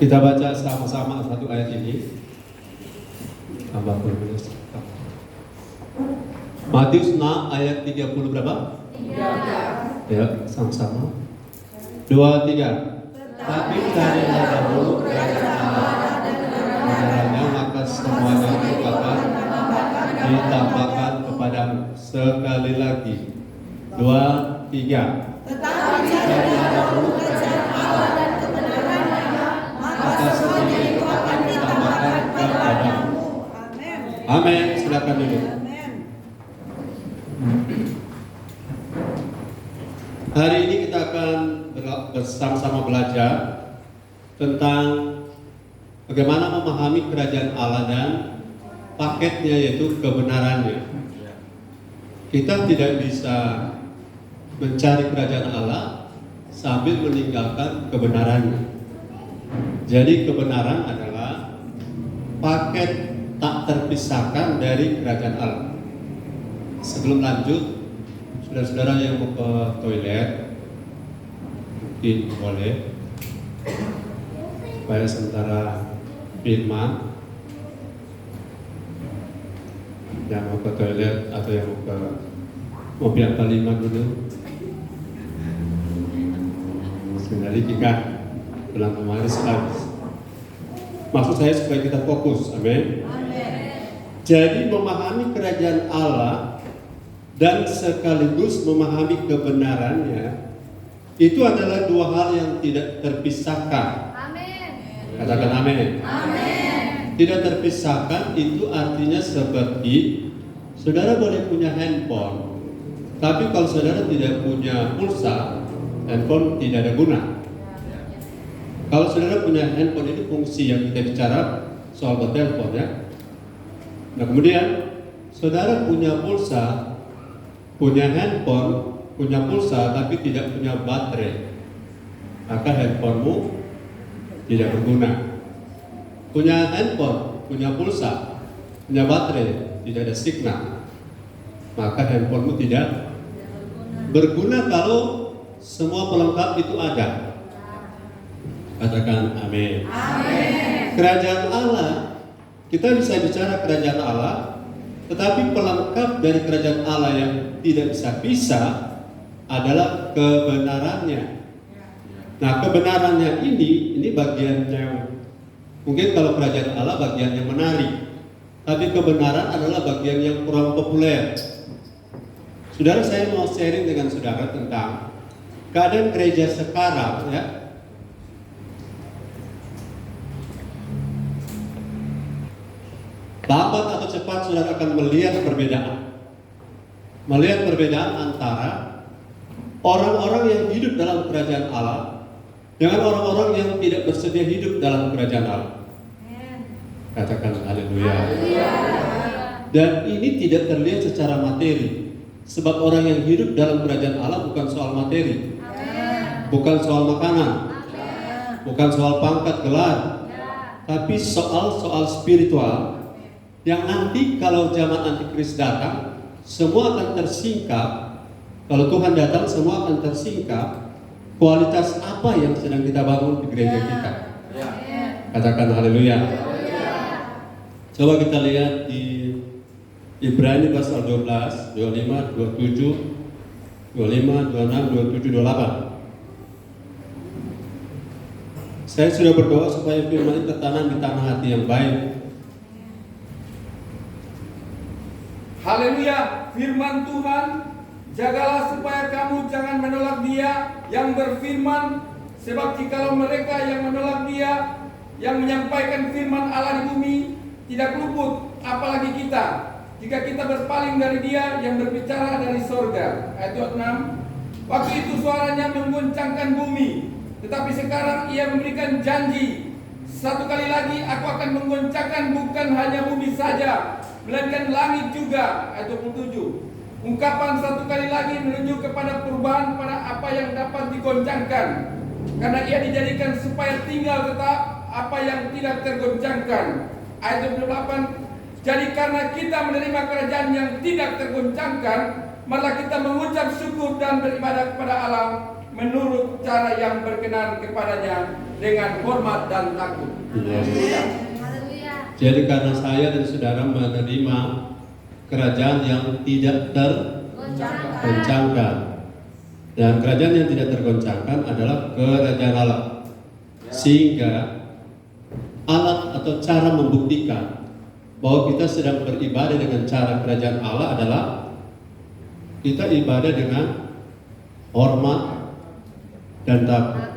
Kita baca sama-sama satu ayat ini. Matius 6 ayat 30 berapa? 3. Ya, sama-sama. 2, 3. Tapi carilah dahulu kerajaan Allah dan kebenarannya, maka semuanya akan ditambahkan kepadamu. Sekali lagi. 2, 3. Tetapi carilah dahulu kerajaan Allah dan kebenarannya, maka semuanya itu akan ditambahkan kepadamu. Amin. Silakan dulu. Hari ini kita akan bersama-sama belajar tentang bagaimana memahami kerajaan Allah dan paketnya, yaitu kebenarannya. Kita tidak bisa mencari kerajaan Allah sambil meninggalkan kebenarannya. Jadi kebenaran adalah paket tak terpisahkan dari kerajaan Allah. Sebelum lanjut, saudara-saudara yang mau ke toilet mungkin boleh, supaya sementara firman yang mau ke toilet atau yang mau ke mobil kalimat dulu. Sebenarnya kita pulang kemarin habis. Maksud saya supaya kita fokus, amin. Jadi memahami kerajaan Allah dan sekaligus memahami kebenarannya itu adalah dua hal yang tidak terpisahkan. Amin. Katakan amin. Amin. Tidak terpisahkan itu artinya seperti saudara boleh punya handphone, tapi kalau saudara tidak punya pulsa, handphone tidak ada guna. Kalau saudara punya handphone, itu fungsi yang kita bicara soal bertelepon ya. Nah kemudian saudara punya pulsa, punya handphone, punya pulsa tapi tidak punya baterai, maka handphonemu tidak berguna. Punya handphone, punya pulsa, punya baterai, tidak ada signal, maka handphonemu tidak berguna kalau semua pelengkap itu ada. Katakan amin. Amin. Kerajaan Allah, kita bisa bicara kerajaan Allah, tetapi pelengkap dari kerajaan Allah yang tidak bisa pisah adalah kebenarannya. Nah, kebenarannya ini bagian yang mungkin kalau kerajaan Allah bagian yang menarik, tapi kebenaran adalah bagian yang kurang populer. Saudara, saya mau sharing dengan saudara tentang keadaan gereja sekarang ya. Lambat atau cepat saudara akan melihat perbedaan. Melihat perbedaan antara orang-orang yang hidup dalam kerajaan Allah dengan orang-orang yang tidak bersedia hidup dalam kerajaan Allah. Katakan haleluya. Dan ini tidak terlihat secara materi. Sebab orang yang hidup dalam kerajaan Allah bukan soal materi, bukan soal makanan, bukan soal pangkat gelar, tapi soal spiritual. Yang nanti kalau zaman antikris datang, semua akan tersingkap. Kalau Tuhan datang, semua akan tersingkap. Kualitas apa yang sedang kita bangun di gereja kita? Katakan haleluya. Coba kita lihat di Ibrani pasal 12, 25, 27, 25, 26, 27, 28. Saya sudah berdoa supaya firman ini tertanam di tanah hati yang baik. Haleluya, firman Tuhan, jagalah supaya kamu jangan menolak Dia yang berfirman, sebab jikalau mereka yang menolak Dia yang menyampaikan firman Allah di bumi tidak luput, apalagi kita, jika kita berpaling dari Dia yang berbicara dari sorga. Ayat 6. Waktu itu suaranya mengguncangkan bumi, tetapi sekarang Ia memberikan janji, satu kali lagi aku akan mengguncangkan bukan hanya bumi saja, melainkan langit juga. Ayat 27. Ungkapan satu kali lagi menunjuk kepada perubahan pada apa yang dapat digoncangkan, karena Ia dijadikan supaya tinggal tetap apa yang tidak tergoncangkan. Ayat 28. Jadi karena kita menerima kerajaan yang tidak tergoncangkan, malah kita mengucap syukur dan beribadah kepada Allah menurut cara yang berkenan kepadanya dengan hormat dan takut. Yes. Haleluya. Jadi karena saya dan saudara menerima kerajaan yang tidak tergoncangkan, dan kerajaan yang tidak tergoncangkan adalah kerajaan Allah, sehingga alat atau cara membuktikan bahwa kita sedang beribadah dengan cara kerajaan Allah adalah kita ibadah dengan hormat dan takut.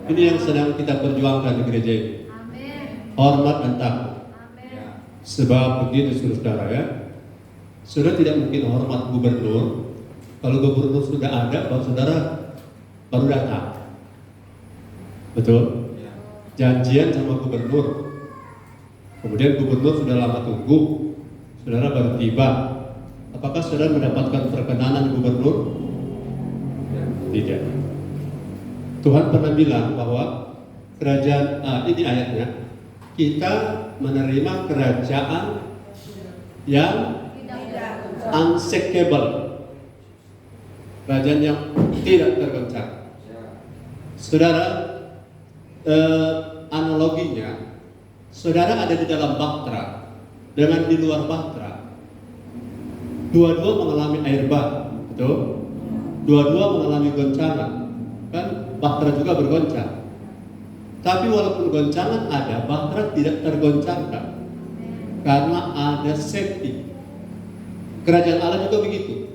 Ini yang sedang kita perjuangkan di gereja ini. Amin. Hormat dan takut. Amin. Sebab begitu saudara ya, saudara tidak mungkin hormat gubernur kalau gubernur sudah ada, baru saudara baru datang. Betul? Janjian sama gubernur, kemudian gubernur sudah lama tunggu, saudara baru tiba. Apakah saudara mendapatkan perkenanan gubernur? Tidak. Tuhan pernah bilang bahwa kerajaan, ini ayatnya, kita menerima kerajaan yang unshakable, kerajaan yang tidak tergoncang. Saudara, analoginya, saudara ada di dalam bahtera dengan di luar bahtera. Dua-dua mengalami air bah, betul? Dua-dua mengalami goncangan, kan? Bahtera juga bergoncang. Tapi walaupun goncangan ada, bahtera tidak tergoncangkan karena ada safety. Kerajaan Allah juga begitu.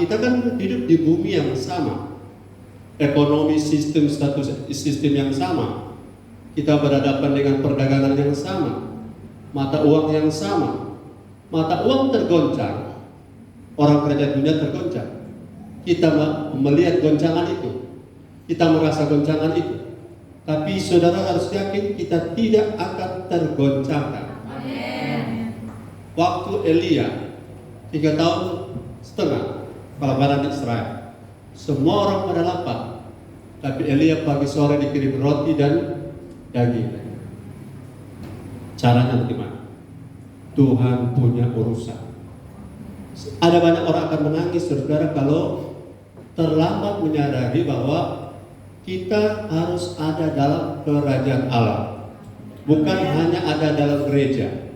Kita kan hidup di bumi yang sama, ekonomi sistem yang sama. Kita berhadapan dengan perdagangan yang sama, mata uang yang sama. Mata uang tergoncang, orang kerajaan dunia tergoncang. Kita melihat goncangan itu, kita merasa goncangan itu. Tapi saudara harus yakin kita tidak akan tergoncangkan. Amin. Waktu Elia 3,5 tahun pelabaran Israel, semua orang pada lapar, tapi Elia pagi sore dikirim roti dan daging. Caranya bagaimana? Tuhan punya urusan. Ada banyak orang akan menangis saudara kalau terlambat menyadari bahwa kita harus ada dalam kerajaan Allah, bukan hanya ada dalam gereja.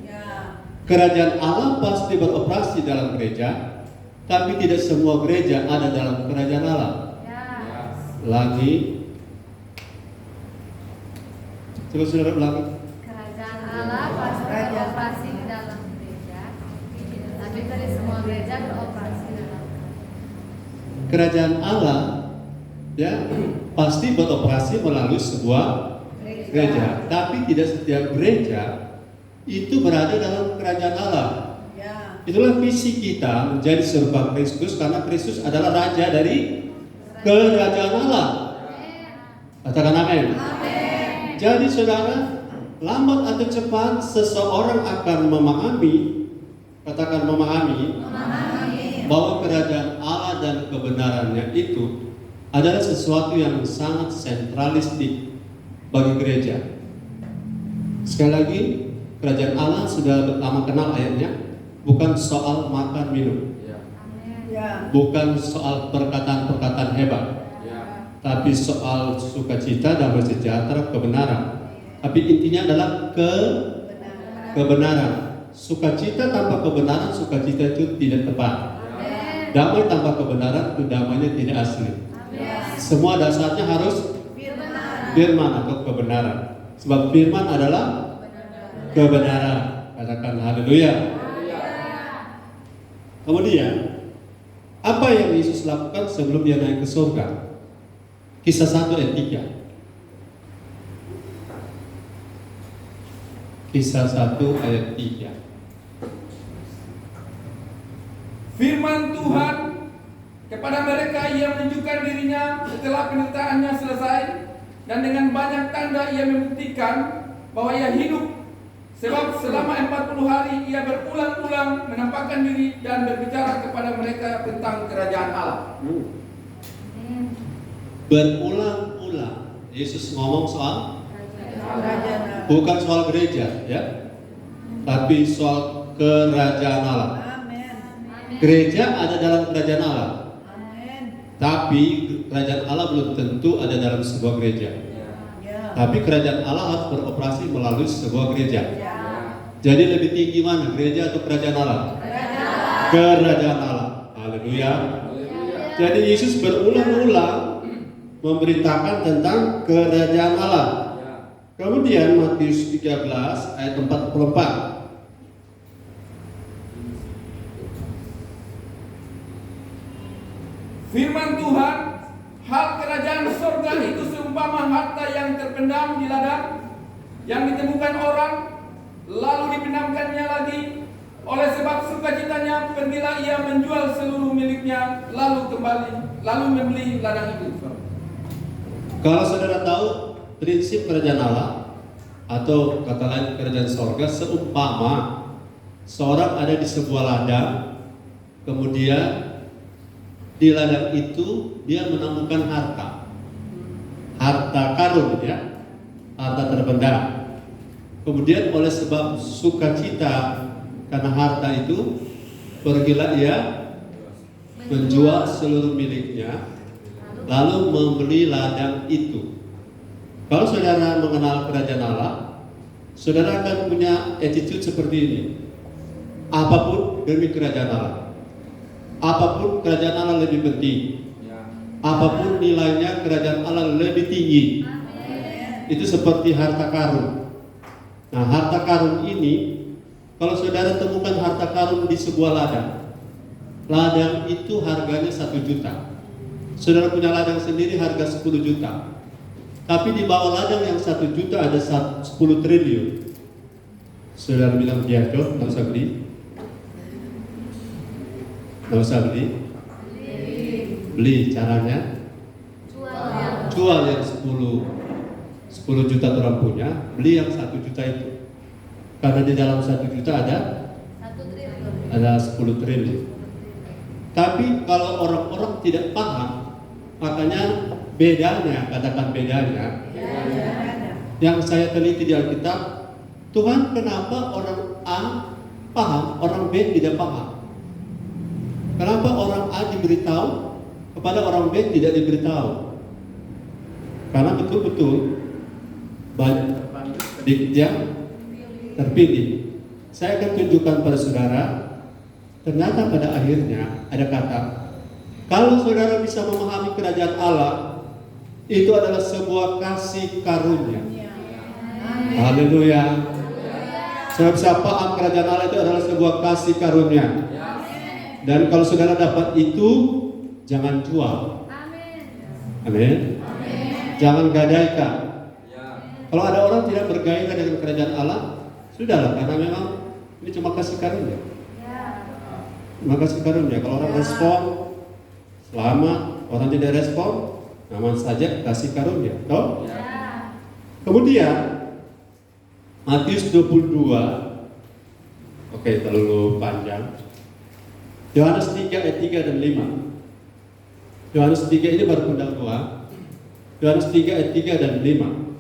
Kerajaan Allah pasti beroperasi dalam gereja, tapi tidak semua gereja ada dalam kerajaan Allah. Lagi, coba saudara ulangi. Kerajaan Allah pasti beroperasi di dalam gereja, tapi dari semua gereja beroperasi dalam Kerajaan Allah ya pasti beroperasi melalui sebuah gereja, tapi tidak setiap gereja itu berada dalam kerajaan Allah. Itulah visi kita menjadi serupa Kristus, karena Kristus adalah raja dari kerajaan Allah. Katakan amin. Jadi saudara, lambat atau cepat seseorang akan memahami, katakan memahami, bahwa kerajaan Allah dan kebenarannya itu adalah sesuatu yang sangat sentralistik bagi gereja. Sekali lagi, kerajaan Allah sudah lama kenal ayatnya, bukan soal makan minum, bukan soal perkataan-perkataan hebat, tapi soal sukacita, damai sejahtera, kebenaran. Tapi intinya adalah kebenaran. Sukacita tanpa kebenaran, sukacita itu tidak tepat. Damai tanpa kebenaran, itu damainya tidak asli. Semua dasarnya harus firman atau kebenaran. Sebab firman adalah kebenaran. Katakan haleluya. Kemudian, apa yang Yesus lakukan sebelum dia naik ke surga? Kisah 1 ayat 3. Kisah 1 ayat 3. Firman Tuhan kepada mereka ia menunjukkan dirinya setelah penderitaannya selesai, dan dengan banyak tanda ia membuktikan bahwa ia hidup. Sebab selama 40 hari ia berulang-ulang menampakkan diri dan berbicara kepada mereka tentang kerajaan Allah. Berulang-ulang Yesus ngomong soal bukan soal gereja ya, tapi soal kerajaan Allah. Gereja ada dalam kerajaan Allah. Tapi kerajaan Allah belum tentu ada dalam sebuah gereja. Tapi kerajaan Allah harus beroperasi melalui sebuah gereja. Jadi lebih tinggi mana, gereja atau kerajaan Allah? Kerajaan Allah. Haleluya. Jadi Yesus berulang-ulang memberitakan tentang kerajaan Allah. Kemudian Matius 13 ayat 44. Firman Tuhan, hal kerajaan surga itu seumpama harta yang terpendam di ladang, yang ditemukan orang, lalu dipendamkannya lagi. Oleh sebab sukacitanya, pergilah ia menjual seluruh miliknya, lalu membeli ladang itu. Kalau saudara tahu prinsip kerajaan Allah atau kata lain kerajaan surga, seumpama seorang ada di sebuah ladang, kemudian di ladang itu dia menemukan harta karun, ya, harta terpendam. Kemudian oleh sebab sukacita karena harta itu, pergilah ia menjual seluruh miliknya, lalu membeli ladang itu. Kalau saudara mengenal kerajaan Allah, saudara akan punya attitude seperti ini. Apapun demi kerajaan Allah. Apapun kerajaan Allah lebih penting. Apapun nilainya, kerajaan Allah lebih tinggi. Itu seperti harta karun. Nah, harta karun ini, kalau saudara temukan harta karun di sebuah ladang itu harganya 1 juta. Saudara punya ladang sendiri harga 10 juta. Tapi di bawah ladang yang 1 juta ada 10 triliun. Saudara bilang, dia nggak usah beli. Nggak usah beli caranya jual yang 10 juta orang punya, beli yang 1 juta itu, karena di dalam 1 juta ada 10 triliun. Tapi kalau orang-orang tidak paham, makanya bedanya, katakan bedanya, yang saya teliti di Alkitab, Tuhan kenapa orang A paham, orang B tidak paham? Kenapa orang A diberitahu kepada orang B tidak diberitahu? Karena betul-betul banyak pendidik yang terpilih. Saya akan tunjukkan pada saudara, ternyata pada akhirnya ada kata, kalau saudara bisa memahami kerajaan Allah, itu adalah sebuah kasih karunia. Haleluya. Saudara bisa paham kerajaan Allah itu adalah sebuah kasih karunia. Dan kalau saudara dapat itu, jangan jual. Amin. Jangan gadaikan. Kalau ada orang tidak bergairah dengan kerajaan Allah, sudahlah, karena memang ini cuma kasih karunia. Cuma kasih karunia. Kalau orang respon, selamat. Orang tidak respon, aman saja, kasih karunia. Toh? Kemudian Matius 22. Oke, terlalu panjang. Yohanes 3 ayat 3 dan 5. Yohanes 3 ini baru undang 2. Yohanes 3 ayat 3 dan 5.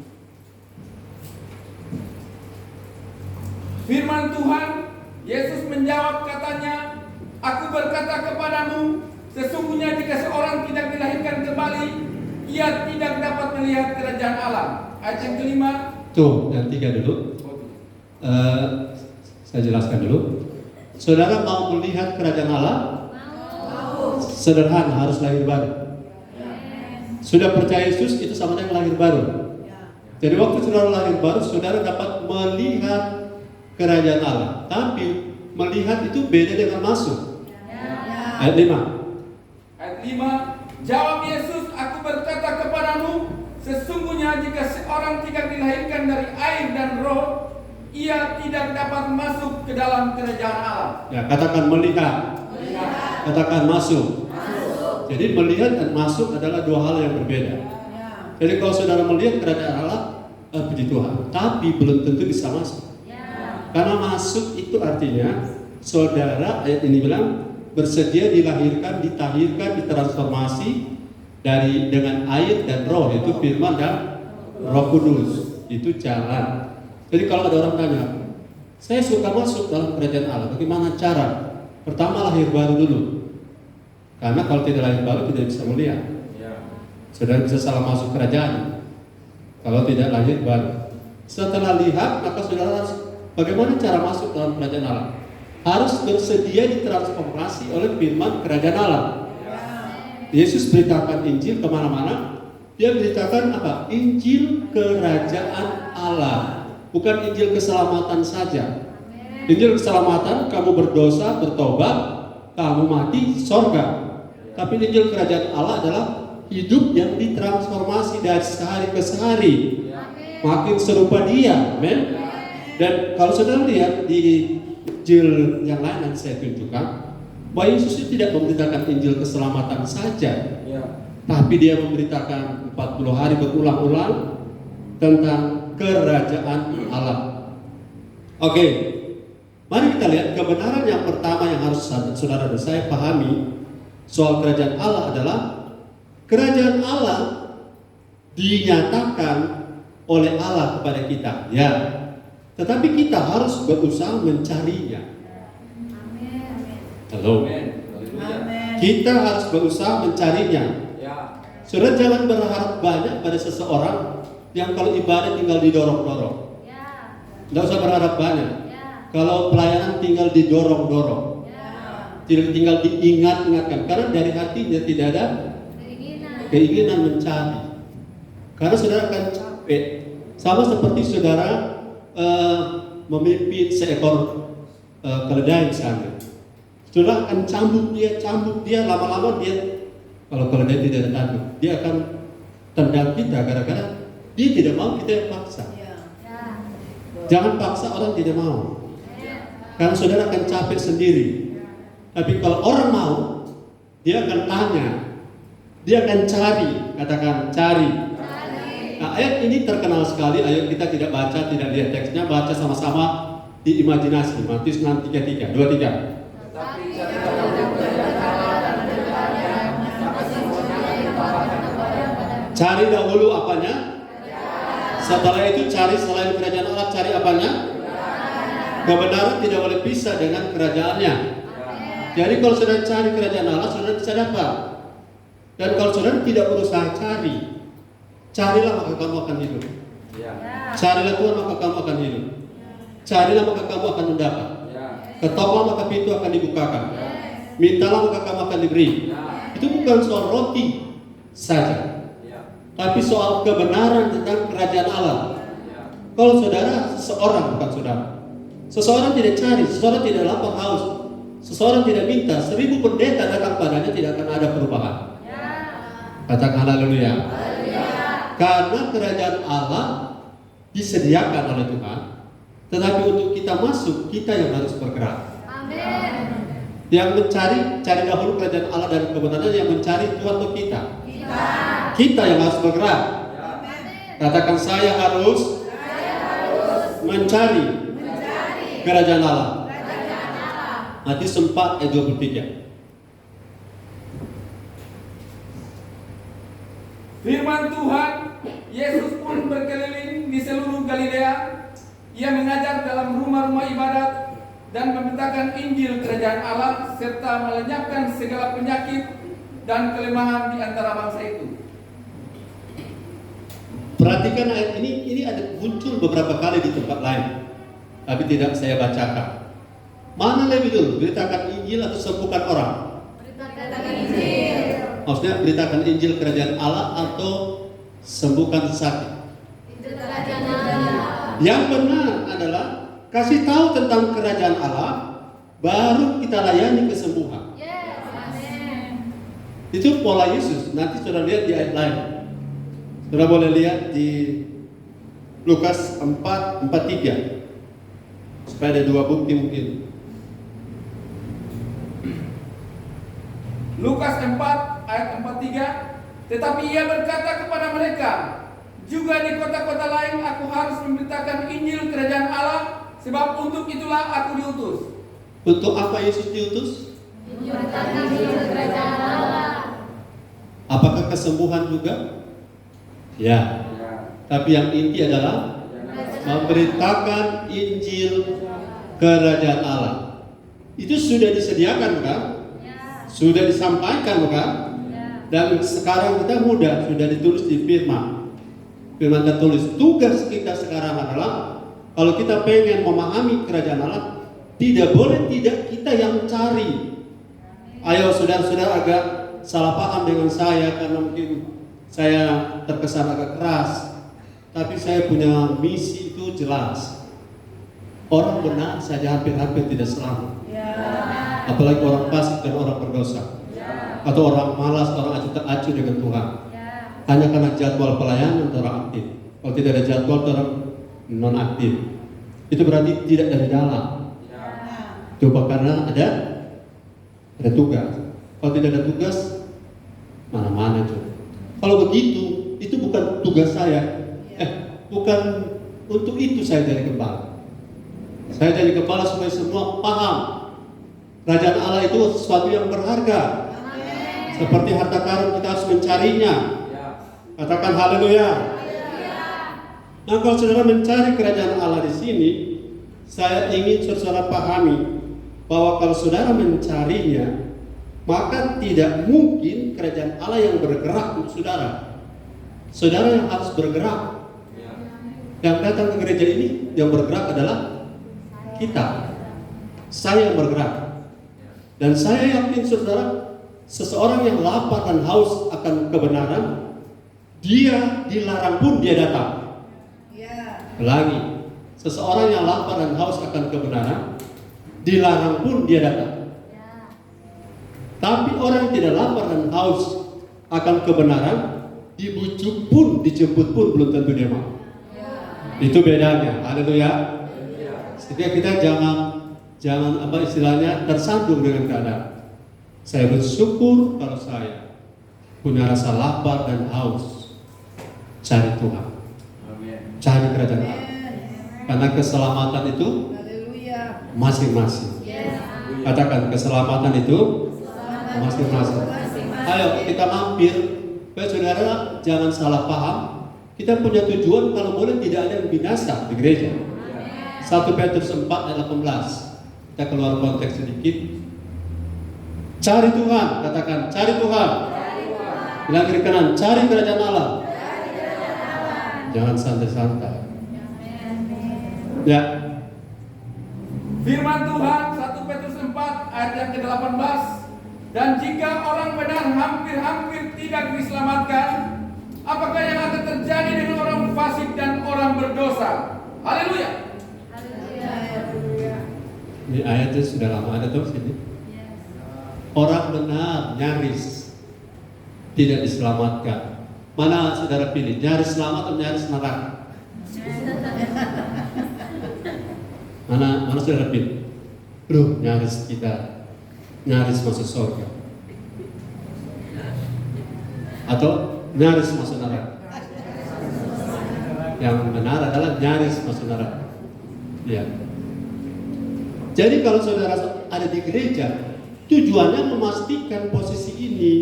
Firman Tuhan, Yesus menjawab katanya, aku berkata kepadamu, sesungguhnya jika seorang tidak dilahirkan kembali, ia tidak dapat melihat kerajaan Allah. Ayat yang kelima. Tuh, yang 3 dulu. Saya jelaskan dulu. Saudara mau melihat kerajaan Allah? Mau. Sederhana, harus lahir baru. Sudah percaya Yesus, itu sama dengan lahir baru. Jadi waktu saudara lahir baru, saudara dapat melihat kerajaan Allah. Tapi melihat itu beda dengan masuk. Ayat 5. Ayat 5. Jawab Yesus, aku berkata kepadamu, sesungguhnya jika seorang tidak dilahirkan dari air dan roh, ia tidak dapat masuk ke dalam kerajaan Allah. Ya, katakan melihat. Katakan masuk. Jadi melihat dan masuk adalah dua hal yang berbeda. Jadi kalau saudara melihat kerajaan Allah, puji Tuhan, tapi belum tentu bisa masuk. Karena masuk itu artinya saudara, ayat ini bilang, bersedia dilahirkan, ditahirkan, ditransformasi dengan air dan roh, itu firman dan Roh Kudus. Itu jalan. Jadi kalau ada orang tanya, saya suka masuk dalam kerajaan Allah, bagaimana cara? Pertama lahir baru dulu. Karena kalau tidak lahir baru tidak bisa melihat. Saudara bisa salah masuk kerajaan kalau tidak lahir baru. Setelah lihat, maka saudara harus bagaimana cara masuk dalam kerajaan Allah? Harus bersedia ditransformasi oleh firman kerajaan Allah. Yesus beritakan Injil kemana-mana. Dia beritakan apa? Injil kerajaan Allah, bukan Injil keselamatan saja. Injil keselamatan, kamu berdosa, bertobat, kamu mati, sorga. Tapi Injil kerajaan Allah adalah hidup yang ditransformasi dari sehari ke sehari, makin serupa Dia. Amin. Dan kalau saudara lihat di Injil yang lain yang saya tunjukkan, bahwa Yesus itu tidak memberitakan Injil keselamatan saja, tapi Dia memberitakan 40 hari berulang-ulang tentang kerajaan Allah. Oke, mari kita lihat kebenaran yang pertama yang harus saudara dan saya pahami soal kerajaan Allah adalah kerajaan Allah dinyatakan oleh Allah kepada kita, ya. Tetapi kita harus berusaha mencarinya. Halo. Kita harus berusaha mencarinya. Saudara jangan berharap banyak pada seseorang yang kalau ibadah tinggal didorong-dorong. Tidak usah berharap banyak. Kalau pelayanan tinggal didorong-dorong, tidak tinggal diingat-ingatkan, karena dari hatinya tidak ada keinginan mencari. Karena saudara akan capek. Sama seperti saudara memimpin seekor keledai misalnya. Saudara akan cambuk dia, lama-lama dia, kalau keledai tidak ada tanduk, dia akan tendang kita gara-gara dia tidak mau, kita yang paksa. Jangan paksa orang tidak mau, karena saudara akan capek sendiri. Tapi kalau orang mau, dia akan tanya, dia akan cari, katakan cari. Nah, ayat ini terkenal sekali. Ayo kita tidak baca, tidak lihat teksnya, baca sama-sama di imajinasi. Matius 6:33, 23. Cari dahulu apanya? Setelah itu cari selain kerajaan Allah, cari apanya? Kebenaran tidak boleh pisah dengan kerajaannya. Jadi kalau saudara cari kerajaan Allah, saudara bisa dapat. Dan kalau saudara tidak berusaha cari, carilah maka kamu akan hidup. Carilah Tuhan maka kamu akan hidup. Carilah maka kamu akan mendapat. Ketoklah maka pintu akan dibukakan. Mintalah maka kamu akan diberi. Itu bukan soal roti saja, tapi soal kebenaran tentang kerajaan Allah. Kalau saudara, seseorang tidak cari, seseorang tidak lapar haus, seseorang tidak minta, 1000 pendeta datang padanya, tidak akan ada perubahan. Katakan haleluya. Karena kerajaan Allah disediakan oleh Tuhan, tetapi untuk kita masuk, kita yang harus bergerak. Amin. Yang mencari, cari dahulu kerajaan Allah dan kebenaran. Yang mencari Tuhan untuk kita. Kita yang harus bergerak. Katakan saya harus mencari kerajaan Allah. Matius 4 ayat 23. Firman Tuhan, Yesus pun berkeliling di seluruh Galilea. Ia mengajar dalam rumah-rumah ibadat dan memberitakan Injil kerajaan Allah serta melenyapkan segala penyakit dan kelemahan di antara bangsa itu. Perhatikan ayat ini ada muncul beberapa kali di tempat lain, tapi tidak saya bacakan. Mana lebih dulu, beritakan Injil atau sembuhkan orang? Beritakan Injil. Maksudnya beritakan Injil kerajaan Allah atau sembuhkan sakit? Injil kerajaan Allah. Yang benar adalah kasih tahu tentang kerajaan Allah, baru kita layani kesembuhan. Yes, amin. Itu pola Yesus. Nanti saudara lihat di ayat lain. Saudara boleh lihat di Lukas 4:43. Supaya ada 2 bukti mungkin. Lukas 4 ayat 43. Tetapi ia berkata kepada mereka, juga di kota-kota lain aku harus memberitakan Injil kerajaan Allah, sebab untuk itulah aku diutus. Untuk apa Yesus diutus? Memberitakan Injil kerajaan Allah. Apakah kesembuhan juga? Ya. Tapi yang inti adalah memberitakan Injil kerajaan Allah. Itu sudah disediakan kan? Sudah disampaikan bukan? Dan sekarang kita mudah, sudah ditulis di firman. Firman tertulis, tugas kita sekarang adalah kalau kita pengen memahami kerajaan Allah, tidak boleh tidak kita yang cari. Ayo saudara-saudara agak salah paham dengan saya karena mungkin saya terkesan agak keras. Tapi saya punya misi itu jelas. Orang benar saja hampir-hampir tidak selamat. Apalagi orang fasik dan orang berdosa. Atau orang malas, orang acuh tak acuh dengan Tuhan. Hanya karena jadwal pelayanan orang aktif. Kalau tidak ada jadwal orang non aktif. Itu berarti tidak dari dalam. Coba karena ada tugas. Kalau tidak ada tugas, mana-mana coba. Kalau begitu, itu bukan tugas saya. Bukan untuk itu saya jadi gembala. Saya jadi gembala supaya semua paham kerajaan Allah itu sesuatu yang berharga. Seperti harta karun kita harus mencarinya. Katakan haleluya. Nah, kalau saudara mencari kerajaan Allah di sini, saya ingin saudara pahami bahwa kalau saudara mencarinya, maka tidak mungkin kerajaan Allah yang bergerak untuk saudara. Saudara yang harus bergerak. Yang datang ke gereja ini yang bergerak adalah kita. Saya yang bergerak. Dan saya yakin saudara, seseorang yang lapar dan haus akan kebenaran, dia dilarang pun dia datang. Lagi, seseorang yang lapar dan haus akan kebenaran, dilarang pun dia datang. Tapi orang yang tidak lapar dan haus akan kebenaran, dibujuk pun, dijemput pun belum tentu dia mau. Itu bedanya. Haleluya. Sehingga kita jangan apa istilahnya tersandung dengan keadaan. Saya bersyukur kalau saya punya rasa lapar dan haus cari Tuhan. Cari kerajaan Allah. Karena keselamatan itu masing-masing. Katakan keselamatan itu masing-masing. Ayo kita mampir. Supaya saudara jangan salah paham. Kita punya tujuan kalau boleh tidak ada yang binasa di gereja. 1 Petrus 4 ayat 18. Kita keluar konteks sedikit. Cari Tuhan, katakan cari Tuhan. Bilang kiri kanan, cari kerajaan Allah. Jangan santai-santai. Ya. Firman Tuhan 1 Petrus 4 ayat yang ke-18. Dan jika orang benar hampir-hampir tidak diselamatkan, apakah yang akan terjadi dengan orang fasik dan orang berdosa? Haleluya. Ini ayatnya sudah lama ada tuh sini. Orang benar nyaris tidak diselamatkan. Mana saudara pilih? Nyaris selamat atau nyaris neraka? Mana saudara pilih? Bro, nyaris kita nyaris masuk surga. Atau nyaris masuk neraka? Yang benar adalah nyaris masuk neraka. Ya. Jadi kalau saudara ada di gereja, tujuannya memastikan posisi ini.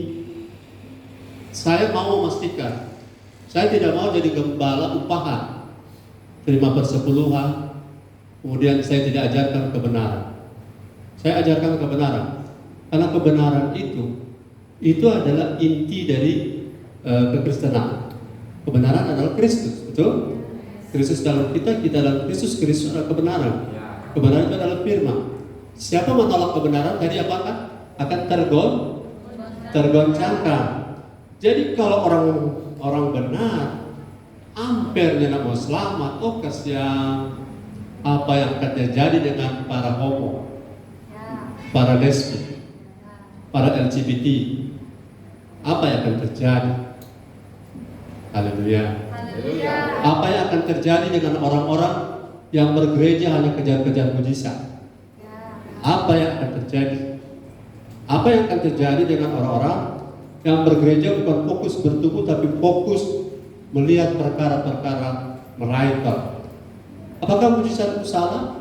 Saya mau memastikan. Saya tidak mau jadi gembala upahan, terima persepuluhan, kemudian saya tidak ajarkan kebenaran. Saya ajarkan kebenaran, karena kebenaran itu adalah inti dari kekristenan. Kebenaran adalah Kristus, betul? Kristus dalam kita dalam Kristus. Kristus adalah kebenaran. Kebenaran itu adalah firman. Siapa menolak kebenaran tadi apakah? Akan tergoncangkan. Jadi kalau orang benar ampernya nak mau selamat, oh kasihan. Apa yang akan terjadi dengan para homo, para lesbi, para LGBT? Apa yang akan terjadi? Haleluya. Apa yang akan terjadi dengan orang-orang yang bergereja hanya kejar-kejar mujizat? Apa yang akan terjadi? Apa yang akan terjadi dengan orang-orang yang bergereja bukan fokus bertumbuh tapi fokus melihat perkara-perkara meraihkan? Apakah mujizat itu salah?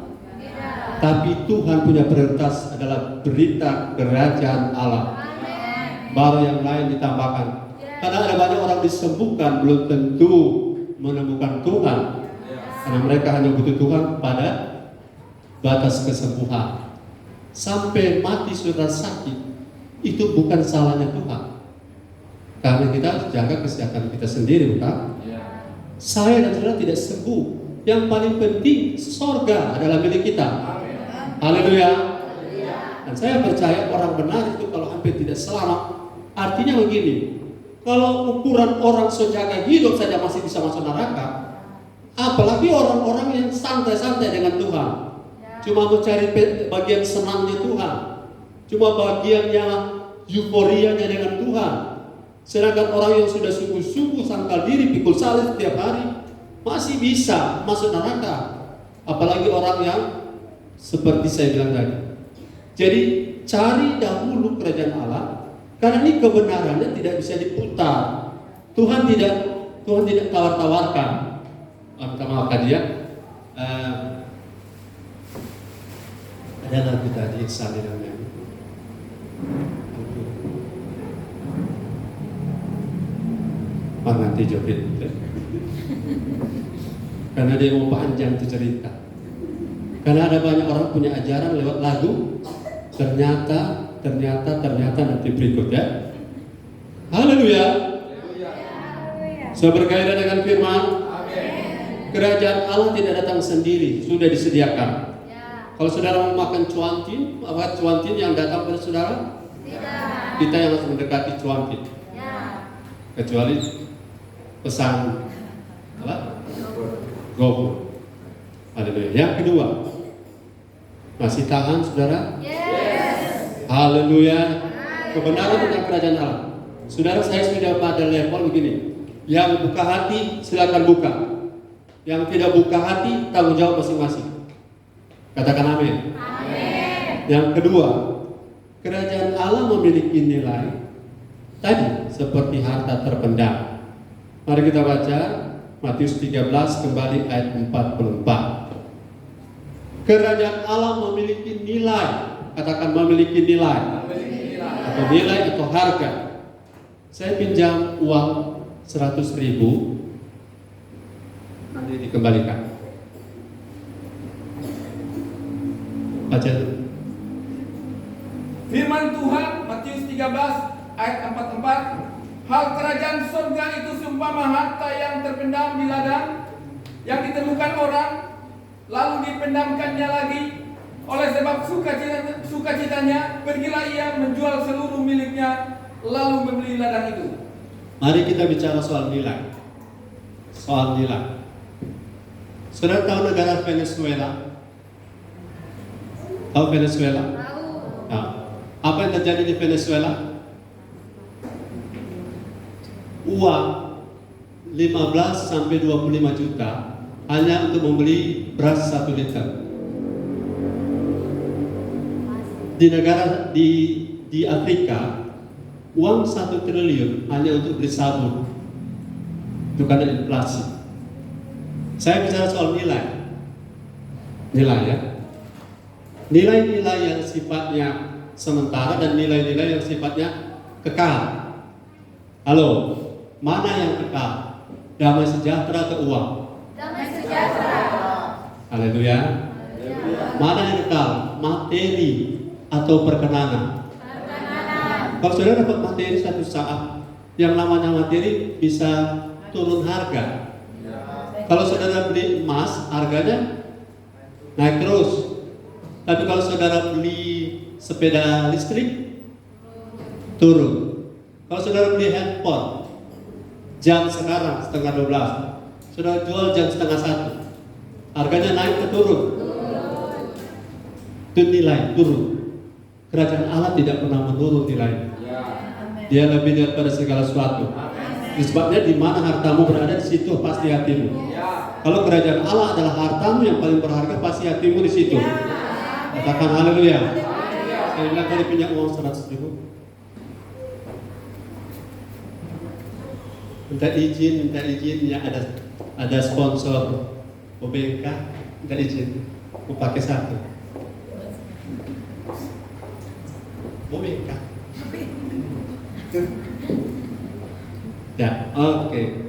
Tapi Tuhan punya prioritas adalah berita kerajaan Allah. Baru yang lain ditambahkan. Karena ada banyak orang disembuhkan belum tentu menemukan Tuhan. Karena mereka hanya butuh Tuhan pada batas kesembuhan. Sampai mati sudah sakit, itu bukan salahnya Tuhan. Karena kita harus jaga kesehatan kita sendiri, bukan? Saya dan saudara tidak sembuh. Yang paling penting, sorga adalah milik kita. Haleluya. Dan saya percaya orang benar itu kalau hampir tidak selamat. Artinya begini, kalau ukuran orang sejaga hidup saja masih bisa masuk neraka, apalagi orang-orang yang santai-santai dengan Tuhan, cuma mencari bagian senangnya Tuhan, cuma bagian yang euforianya dengan Tuhan. Sedangkan orang yang sudah sungguh-sungguh sangkal diri, pikul salib setiap hari, masih bisa masuk neraka. Apalagi orang yang seperti saya bilang tadi. Jadi cari dahulu kerajaan Allah, karena ini kebenarannya tidak bisa diputar. Tuhan tidak tawar-tawarkan. Minta maaf tadi ya. Ada lagu tadi Sali namanya. Nanti joget. Karena dia mau panjang itu cerita. Karena ada banyak orang punya ajaran lewat lagu. Ternyata nanti berikut ya. Haleluya. Saya berkaitan dengan firman. Kerajaan Allah tidak datang sendiri, sudah disediakan. Kalau saudara mau makan cuantin, apa cuantin yang datang pada saudara? Tidak. Kita yang harus mendekati cuantin. Kecuali pesan apa? GoFood. Haleluya. Yang kedua, masih tahan saudara? Yes. Haleluya. Kebenaran tentang kerajaan Allah. Saudara, saya sudah pada level begini. Yang buka hati silakan buka. Yang tidak buka hati tanggung jawab masing-masing. Katakan amin. Amin. Yang kedua, kerajaan Allah memiliki nilai tadi seperti harta terpendam. Mari kita baca Matius 13 kembali ayat 44. Kerajaan Allah memiliki nilai. Katakan memiliki nilai. Atau nilai atau harga. Saya pinjam uang 100.000, nanti dikembalikan. Baca itu. Firman Tuhan Matius 13 ayat 44. Hal kerajaan surga itu seumpama harta yang terpendam di ladang, yang ditemukan orang, lalu dipendamkannya lagi. Oleh sebab sukacitanya, pergilah ia menjual seluruh miliknya, lalu membeli ladang itu. Mari kita bicara soal nilai. Soal nilai. Saudara tahu negara Venezuela? Tahu Venezuela? Nah, apa yang terjadi di Venezuela? Uang 15 sampai 25 juta hanya untuk membeli beras 1 liter. Di negara di Afrika, uang 1 triliun hanya untuk beli sabun. Itu karena inflasi. Saya bicara soal nilai. Nilai ya. Nilai-nilai yang sifatnya sementara dan nilai-nilai yang sifatnya kekal. Halo, mana yang kekal? Damai sejahtera atau uang? Damai sejahtera. Haleluya. Mana yang kekal? Materi atau perkenanan? Kalau saudara dapat materi satu saat, yang namanya materi bisa turun harga. Kalau saudara beli emas, harganya naik terus. Tapi kalau saudara beli sepeda listrik, turun. Kalau saudara beli handphone, jam sekarang 11:30, saudara jual jam 11:30, harganya naik ke turun? Itu nilai turun. Kerajaan Allah tidak pernah menurun nilainya. Dia lebih daripada segala sesuatu. Sebabnya di mana hartamu berada, di situ pasti hatimu. Kalau kerajaan Allah adalah hartamu yang paling berharga, pasti hatimu di situ. Katakan haleluya. Saya bilang tadi pinjam uang 100.000. Minta izin ya, ada sponsor OBK, minta izin mau pakai satu. OBK. Ya, oke.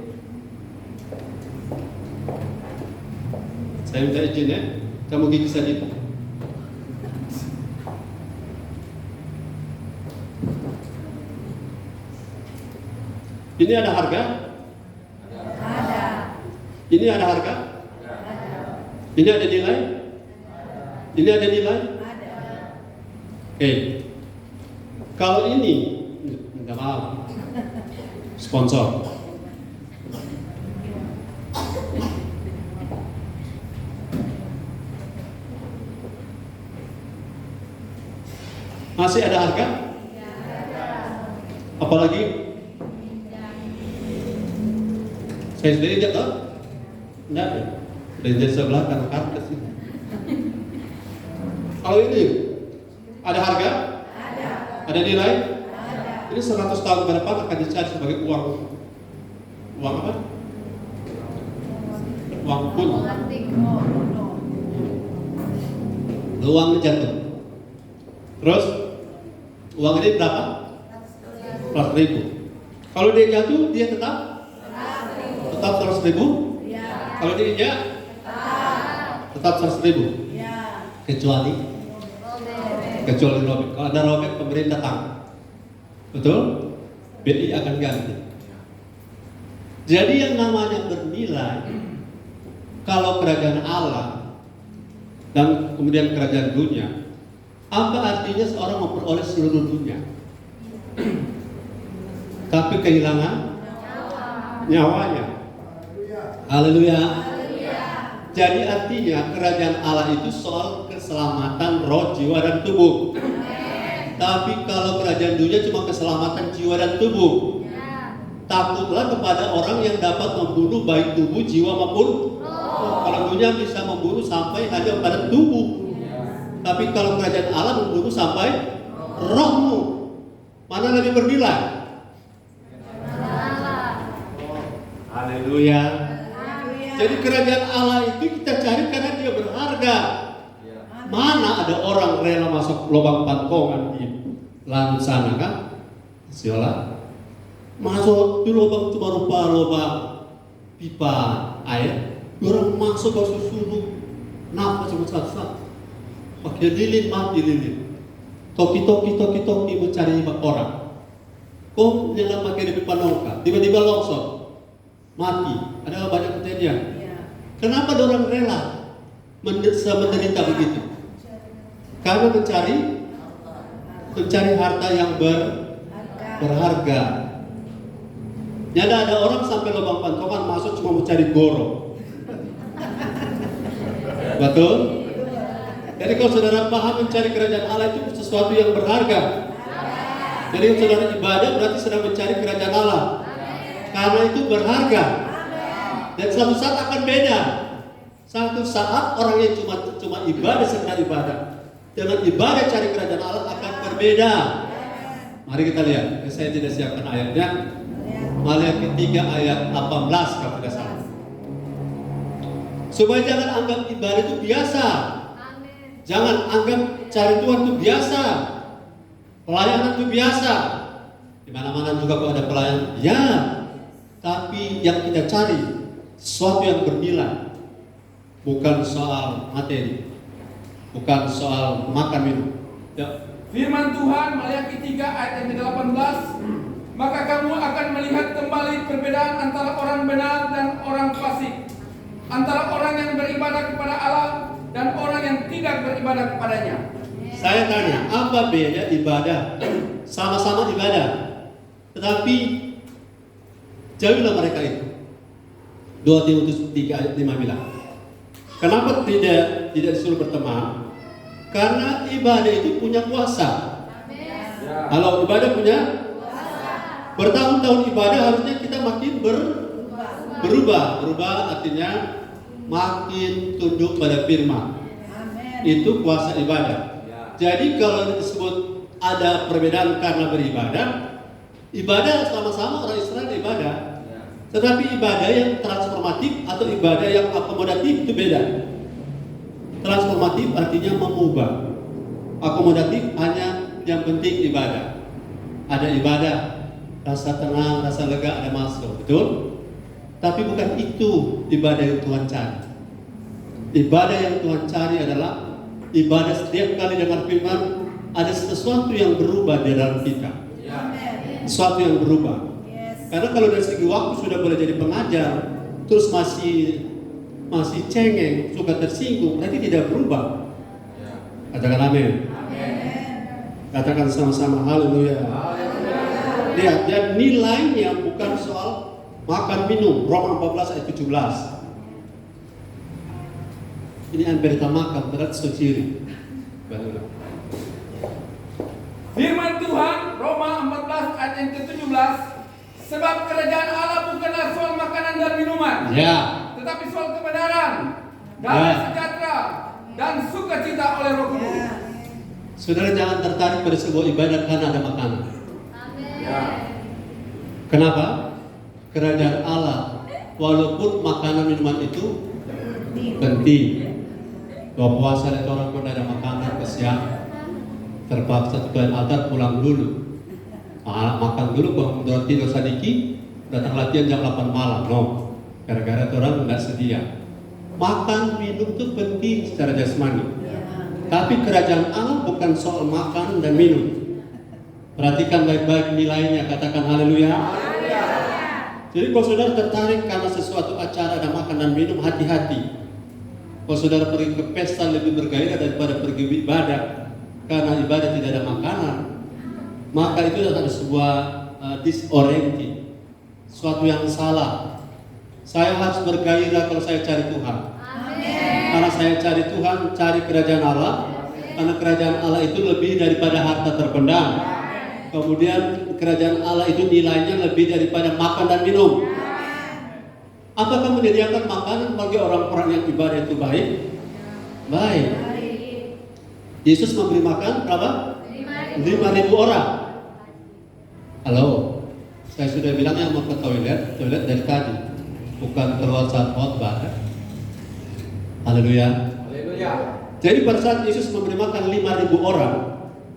Saya minta izin ya, kamu gigi saja. Ini ada harga? Ada. Ini ada harga? Ini ada nilai? Ini ada nilai? Ada. Oke. Kalau ini, minta maaf, sponsor. Masih ada harga? Apalagi? Saya sendiri tidak tahu. Tidak ada. Dan sebelah kan kartu sih. Kalau ini ada harga? Ada. Ada nilai? Ada. Ini 100 tahun ke depan akan dicari sebagai uang. Uang apa? Uang kuno. Uang jatuh. Terus uang ini berapa? 100.000. Kalau dia jatuh, dia tetap 100.000. Ya. Kalau dia injak, tetap 100.000. Ya. Kecuali robek. Kalau ada robek, pemerintah tanggung. Betul? BI akan ganti. Jadi yang namanya bernilai, kalau kerajaan Allah dan kemudian kerajaan dunia, apa artinya seorang memperoleh seluruh dunia, tapi kehilangan nyawanya? Haleluya. Jadi artinya kerajaan Allah itu soal keselamatan roh, jiwa, dan tubuh. Tapi kalau kerajaan dunia cuma keselamatan jiwa dan tubuh. Takutlah kepada orang yang dapat membunuh baik tubuh, jiwa maupun roh. Kalau dunia bisa membunuh sampai hanya pada tubuh. Tapi kalau kerajaan Allah membunuh sampai rohmu. Mana lebih bernilai? Haleluya. Jadi kerajaan Allah itu kita cari karena dia berharga. Mana ada orang rela masuk lubang pantongan di langit sana kan? Siola. Masuk di lubang cuma rupa lubang pipa air. Orang masuk basuh susu, nafas cuma satu-satu. Pakai lilin, mati lilin. Toki mencari orang. Kok jangan pakai di pipa nongka, tiba-tiba longsor, mati. Ada banyak kejadian. Kenapa ada orang rela menderita begitu? Karena mencari harta yang berharga. Nyada ada orang sampai lubang pantongan masuk cuma mencari goro. Betul? Jadi kalau saudara paham mencari kerajaan Allah itu sesuatu yang berharga. Jadi kalau saudara ibadah berarti sedang mencari kerajaan Allah. Karena itu berharga. Dan suatu saat akan beda. Suatu saat orang yang cuma ibadah sekedar ibadah dengan ibadah cari kerajaan Allah akan berbeda. Mari kita lihat. Saya tidak siapkan ayatnya. Maliaki 3 ayat 18 kalau tidak salah. Supaya jangan anggap ibadah itu biasa. Jangan anggap cari Tuhan itu biasa. Pelayanan itu biasa. Di mana-mana juga kalau ada pelayanan, ya. Tapi yang kita cari sesuatu yang bernilai. Bukan soal materi. Bukan soal makan minum. Ya. Firman Tuhan Maliaki 3 ayat yang ke-18, maka kamu akan melihat kembali perbedaan antara orang benar dan orang fasik, antara orang yang beribadah kepada Allah dan orang yang tidak beribadah kepadanya. Saya tanya, apa beda ibadah? Sama-sama ibadah, tetapi jauhilah mereka itu. 2 Timotius 3 ayat 5 bilang, kenapa tidak disuruh berteman? Karena ibadah itu punya kuasa. Kalau ibadah punya bertahun-tahun ibadah, harusnya kita makin berubah. Berubah artinya makin tunduk pada firman. Itu kuasa ibadah. Jadi kalau disebut ada perbedaan karena beribadah, ibadah sama-sama orang Israel ibadah. Tetapi ibadah yang transformatif atau ibadah yang akomodatif itu beda. Transformatif artinya mengubah. Akomodatif hanya yang penting ibadah. Ada ibadah, rasa tenang, rasa lega ada masuk, betul? Tapi bukan itu ibadah yang Tuhan cari. Ibadah yang Tuhan cari adalah ibadah setiap kali dengar firman ada sesuatu yang berubah di dalam kita. Sesuatu yang berubah. Karena kalau dari segi waktu sudah boleh jadi pengajar, terus masih cengeng, suka tersinggung, berarti tidak berubah. Katakan amin. Katakan sama-sama haleluya. Lihat, ya nilainya bukan soal makan minum. Roma 14 ayat 17. Ini berita makan berat seciri. Firman Tuhan Roma 14 ayat yang ke-17, sebab kerajaan Allah bukanlah soal makanan dan minuman, Ya. tetapi soal kebenaran, damai Ya. sejahtera, dan sukacita oleh Roh Kudus. Saudara jangan tertarik pada sebuah ibadah karena ada makanan. Ya. Kenapa? Kerajaan Allah, walaupun makanan minuman itu penting. Doa puasa lihat orang pun ada makanan kesian, terpaksa Tuhan altar pulang dulu. Makan dulu, bangun tidur sedikit, datang latihan jam 8 malam. No, gara-gara orang tidak sedia. Makan minum itu penting secara jasmani. Tapi kerajaan Allah bukan soal makan dan minum. Perhatikan baik-baik nilainya, katakan haleluya. Jadi kalau saudara tertarik karena sesuatu acara ada makan dan minum, hati-hati. Kalau saudara pergi ke pesta lebih bergairah daripada pergi ibadah karena ibadah tidak ada makanan, maka itu adalah sebuah disorienting, suatu yang salah. Saya harus bergairah kalau saya cari Tuhan. Karena saya cari Tuhan, cari kerajaan Allah. Karena kerajaan Allah itu lebih daripada harta terpendam. Kemudian kerajaan Allah itu nilainya lebih daripada makan dan minum. Apakah menyediakan makanan bagi orang-orang yang ibadah itu baik? Baik. Yesus memberi makan berapa? 5.000 orang. Halo, saya sudah bilang yang mau ke toilet dari tadi, bukan keluar saat khotbah. Haleluya. Jadi pada saat Yesus memberi makan 5.000 orang,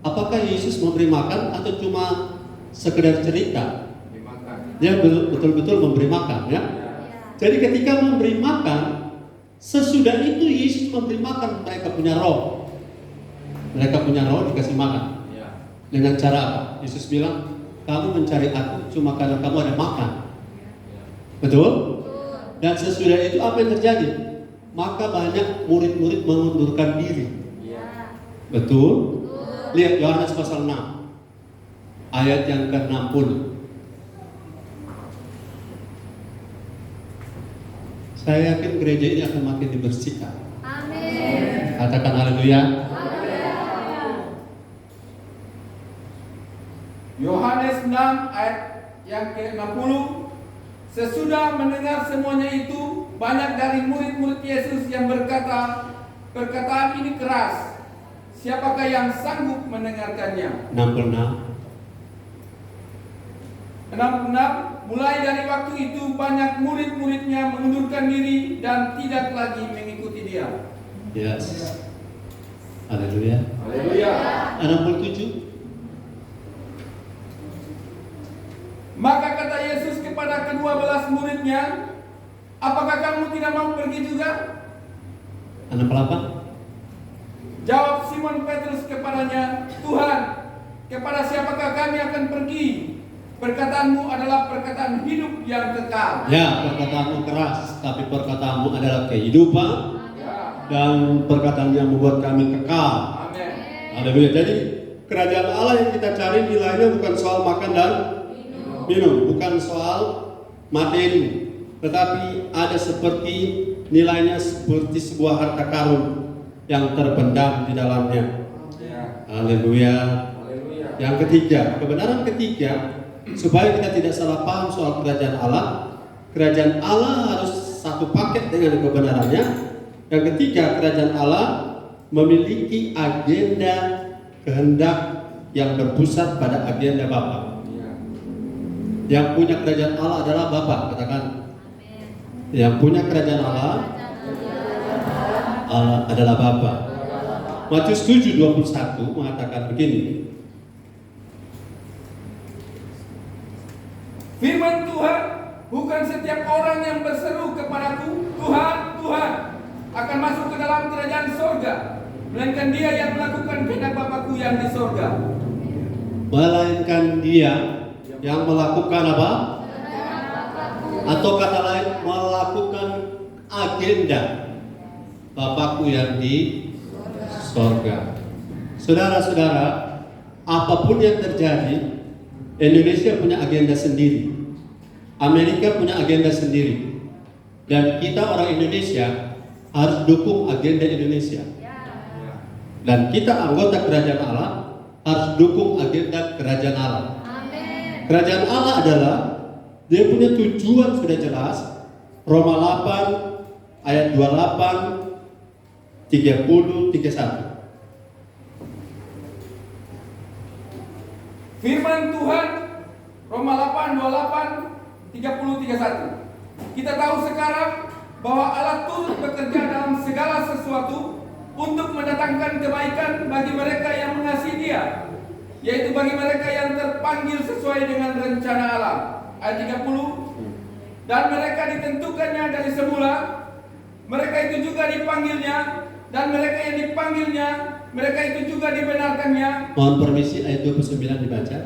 apakah Yesus memberi makan atau cuma sekedar cerita? Dia betul-betul memberi makan, ya. Jadi ketika memberi makan, sesudah itu Yesus memberi makan, mereka punya roh. Mereka punya roh dikasih makan. Dengan cara apa? Yesus bilang, kamu mencari aku cuma karena kamu ada makan. Betul? Dan sesudah itu apa yang terjadi? Maka banyak murid-murid mengundurkan diri. Betul? Lihat Yohanes pasal 6 ayat yang ke-60. Saya yakin gereja ini akan makin dibersihkan. Amin. Katakan haleluya. Yohanes 6 ayat yang ke-60, sesudah mendengar semuanya itu, banyak dari murid-murid Yesus yang berkata, perkataan ini keras, siapakah yang sanggup mendengarkannya? 66. Mulai dari waktu itu banyak murid-muridnya mengundurkan diri dan tidak lagi mengikuti dia. Yes. Haleluya. Haleluya. 67. Maka kata Yesus kepada ke-12 muridnya, apakah kamu tidak mau pergi juga? 68. Jawab Simon Petrus kepadanya, Tuhan, kepada siapakah kami akan pergi? Perkataanmu adalah perkataan hidup yang kekal. Ya, perkataanmu keras, tapi perkataanmu adalah kehidupan dan perkataan yang membuat kami kekal. Amin. Haleluya. Jadi kerajaan Allah yang kita cari nilainya bukan soal makan dan minum, bukan soal materi, tetapi ada seperti nilainya seperti sebuah harta karun yang terpendam di dalamnya. Haleluya. Yang ketiga, kebenaran ketiga, supaya kita tidak salah paham soal kerajaan Allah. Kerajaan Allah harus satu paket dengan kebenarannya. Yang ketiga, kerajaan Allah memiliki agenda kehendak yang berpusat pada agenda Bapa. Yang punya kerajaan Allah adalah Bapa, katakan. Yang punya kerajaan Allah adalah Bapa. Matius 7:21 mengatakan begini. Firman Tuhan, bukan setiap orang yang berseru kepadaku, Tuhan, Tuhan, akan masuk ke dalam kerajaan sorga, melainkan dia yang melakukan kehendak Bapakku yang di sorga. Melainkan dia yang melakukan apa? Atau kata lain, melakukan agenda Bapakku yang di sorga. Saudara-saudara, apapun yang terjadi, Indonesia punya agenda sendiri, Amerika punya agenda sendiri, dan kita orang Indonesia harus dukung agenda Indonesia. Dan kita anggota kerajaan Allah harus dukung agenda kerajaan Allah. Kerajaan Allah adalah, dia punya tujuan sudah jelas. Roma 8 ayat 28, 30, 31. Firman Tuhan Roma 8, 28, 30, 31. Kita tahu sekarang bahwa Allah turut bekerja dalam segala sesuatu untuk mendatangkan kebaikan bagi mereka yang mengasihi Dia, yaitu bagi mereka yang terpanggil sesuai dengan rencana Allah. Ayat 30. Dan mereka ditentukannya dari semula, mereka itu juga dipanggilnya, dan mereka yang dipanggilnya, mereka itu juga dibenarkannya. Mohon permisi, ayat 29 dibaca.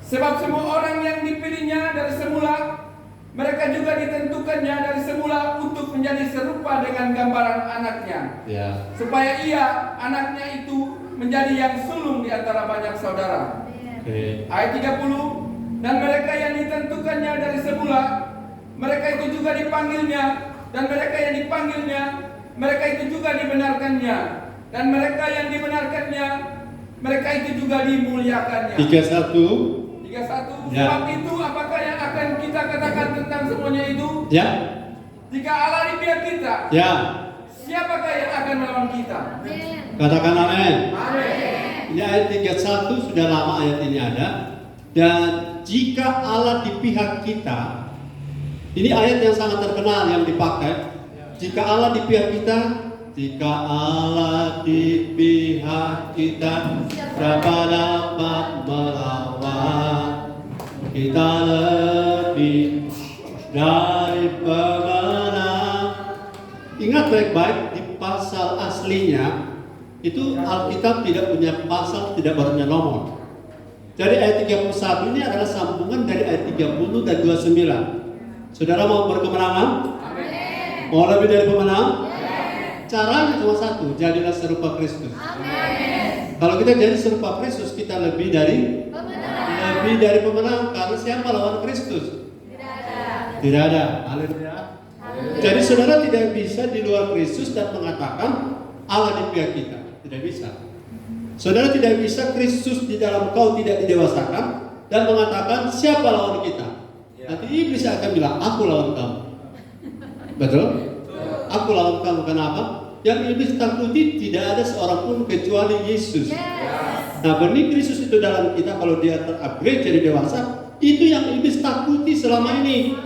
Sebab semua orang yang dipilihnya dari semula, mereka juga ditentukannya dari semula untuk menjadi serupa dengan gambaran anaknya, supaya ia, anaknya itu, menjadi yang sulung di antara banyak saudara. Ayat 30. Dan mereka yang ditentukannya dari semula, mereka itu juga dipanggilnya, dan mereka yang dipanggilnya, mereka itu juga dibenarkannya, dan mereka yang dibenarkannya, mereka itu juga dimuliakannya. 31. Sebab itu apakah yang akan kita katakan tentang semuanya itu? Jika Allah di pihak kita, siapakah yang akan melawan kita? Katakan amin. Amin. Ini ayat 31, sudah lama ayat ini ada. Dan jika Allah di pihak kita, ini ayat yang sangat terkenal yang dipakai. Jika Allah di pihak kita, jika Allah di pihak kita, siapa dapat melawan? Kita lebih dari pemenang. Ingat baik-baik, di pasal aslinya itu Alkitab tidak punya pasal, tidak punya nomor. Jadi ayat 31 ini adalah sambungan dari ayat 30 dan 29. Saudara mau berkemenangan? Amin. Mau lebih dari pemenang? Amin. Caranya cuma satu, jadilah serupa Kristus. Amin. Kalau kita jadi serupa Kristus, kita lebih dari pemenang. Karena siapa lawan Kristus? Tidak ada. Haleluya. Jadi saudara tidak bisa di luar Kristus dan mengatakan Allah di pihak kita. Tidak bisa. Saudara tidak bisa Kristus di dalam kau tidak didewasakan dan mengatakan siapa lawan kita. Nanti iblis akan bilang aku lawan kamu. Betul? Aku lawan kamu. Kenapa? Yang iblis takuti tidak ada seorang pun kecuali Yesus. Nah, benih Kristus itu dalam kita, kalau dia terupgrade jadi dewasa, itu yang iblis takuti selama ini.